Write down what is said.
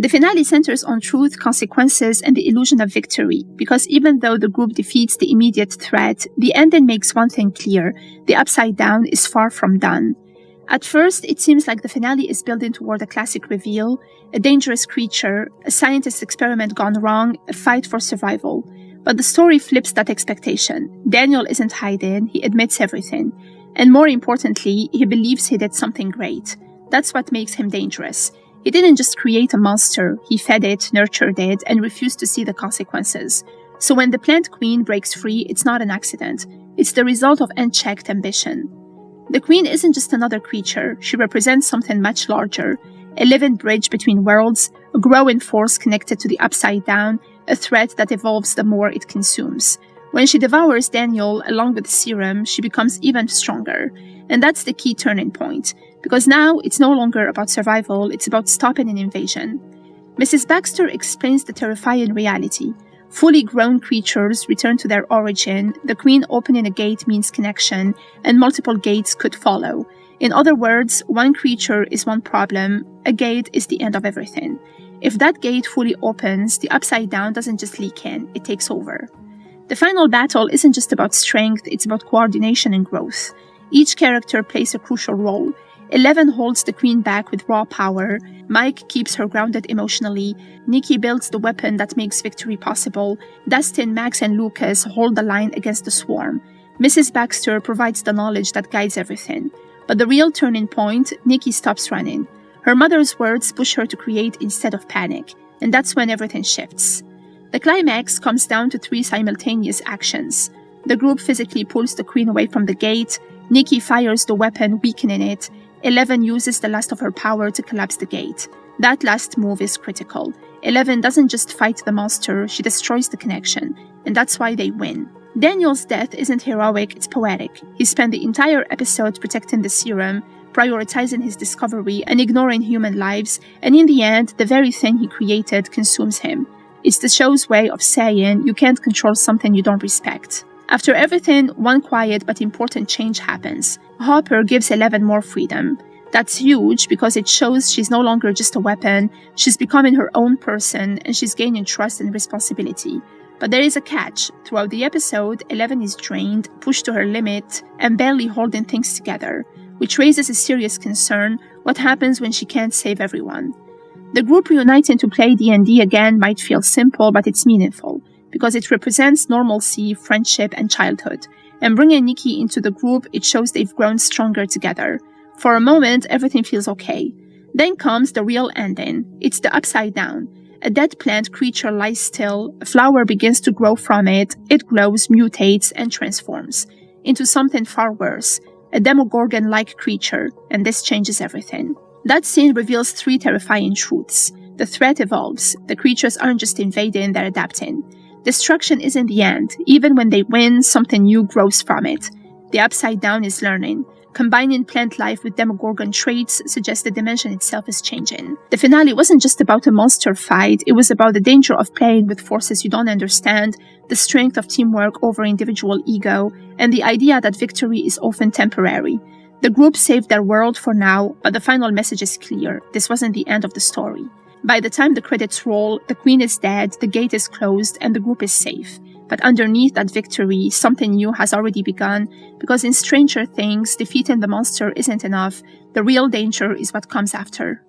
The finale centers on truth, consequences, and the illusion of victory, because even though the group defeats the immediate threat, the ending makes one thing clear: the Upside Down is far from done. At first, it seems like the finale is building toward a classic reveal: a dangerous creature, a scientist's experiment gone wrong, a fight for survival. But the story flips that expectation. Daniel isn't hiding, he admits everything. And more importantly, he believes he did something great. That's what makes him dangerous. He didn't just create a monster, he fed it, nurtured it, and refused to see the consequences. So when the Plant Queen breaks free, it's not an accident. It's the result of unchecked ambition. The Queen isn't just another creature, she represents something much larger. A living bridge between worlds, a growing force connected to the Upside Down, a threat that evolves the more it consumes. When she devours Daniel along with the serum, she becomes even stronger. And that's the key turning point. Because now it's no longer about survival, it's about stopping an invasion. Mrs. Baxter explains the terrifying reality. Fully grown creatures return to their origin, the Queen opening a gate means connection, and multiple gates could follow. In other words, one creature is one problem, a gate is the end of everything. If that gate fully opens, the Upside Down doesn't just leak in, it takes over. The final battle isn't just about strength, it's about coordination and growth. Each character plays a crucial role. Eleven holds the Queen back with raw power, Mike keeps her grounded emotionally, Nikki builds the weapon that makes victory possible, Dustin, Max, and Lucas hold the line against the swarm. Mrs. Baxter provides the knowledge that guides everything. But the real turning point, Nikki stops running. Her mother's words push her to create instead of panic, and that's when everything shifts. The climax comes down to 3 simultaneous actions. The group physically pulls the Queen away from the gate, Nikki fires the weapon, weakening it, 11 uses the last of her power to collapse the gate. That last move is critical. 11 doesn't just fight the monster, she destroys the connection, and that's why they win. Daniel's death isn't heroic, it's poetic. He spent the entire episode protecting the serum, prioritizing his discovery and ignoring human lives, and in the end, the very thing he created consumes him. It's the show's way of saying you can't control something you don't respect. After everything, one quiet but important change happens. Hopper gives 11 more freedom. That's huge because it shows she's no longer just a weapon, she's becoming her own person and she's gaining trust and responsibility. But there is a catch. Throughout the episode, 11 is drained, pushed to her limit, and barely holding things together, which raises a serious concern: what happens when she can't save everyone? The group reuniting to play D&D again might feel simple, but it's meaningful, because it represents normalcy, friendship, and childhood. And bringing Nikki into the group, it shows they've grown stronger together. For a moment, everything feels okay. Then comes the real ending. It's the Upside Down. A dead plant creature lies still, a flower begins to grow from it, it glows, mutates, and transforms into something far worse, a Demogorgon-like creature, and this changes everything. That scene reveals 3 terrifying truths. The threat evolves. The creatures aren't just invading, they're adapting. Destruction isn't the end. Even when they win, something new grows from it. The Upside Down is learning. Combining plant life with Demogorgon traits suggests the dimension itself is changing. The finale wasn't just about a monster fight, it was about the danger of playing with forces you don't understand, the strength of teamwork over individual ego, and the idea that victory is often temporary. The group saved their world for now, but the final message is clear: this wasn't the end of the story. By the time the credits roll, the Queen is dead, the gate is closed, and the group is safe. But underneath that victory, something new has already begun, because in Stranger Things, defeating the monster isn't enough. The real danger is what comes after.